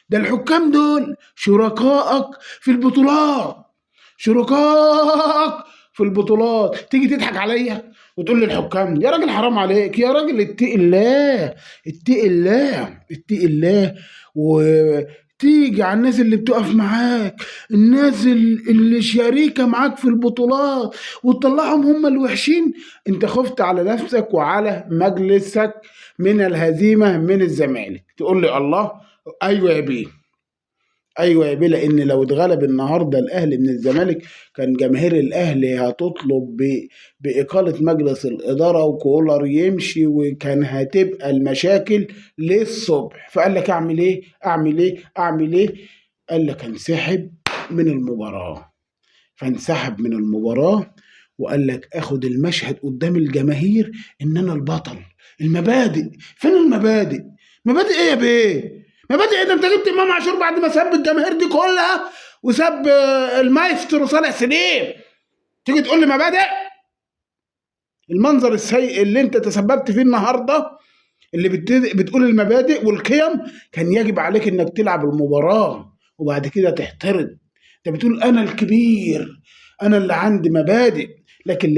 ده الحكام دول شركائك في البطولات، شركائك في البطولات. تيجي تضحك عليا وتقول لي الحكام؟ يا راجل حرام عليك، يا راجل اتقي الله، اتقي الله، اتقي الله. وتيجي على الناس اللي بتقف معاك، الناس اللي شريكة معاك في البطولات، وتطلعهم هم الوحشين. انت خفت على نفسك وعلى مجلسك من الهزيمة من الزمالك. تقول لي الله، ايوه يا بيه، ايوه يا بيه، لان لو اتغلب النهارده الاهلي من الزمالك كان جماهير الاهلي هتطلب باقاله مجلس الاداره وكولر يمشي، وكان هتبقى المشاكل للصبح. فقال لك اعمل ايه؟ اعمل ايه؟ اعمل ايه؟ قال لك انسحب من المباراه. فانسحب من المباراه وقال لك اخد المشهد قدام الجماهير ان انا البطل. المبادئ فين؟ المبادئ، مبادئ ايه يا بيه؟ مبادئ ايه؟ ده انت جبت امام عاشور بعد ما ساب الجماهير دي كلها وساب المايسترو صالح سليم، تيجي تقول لي مبادئ؟ المنظر السيء اللي انت تسببت فيه النهارده، اللي بتقول المبادئ والقيم، كان يجب عليك انك تلعب المباراه وبعد كده تحترم. انت بتقول انا الكبير، انا اللي عندي مبادئ، لكن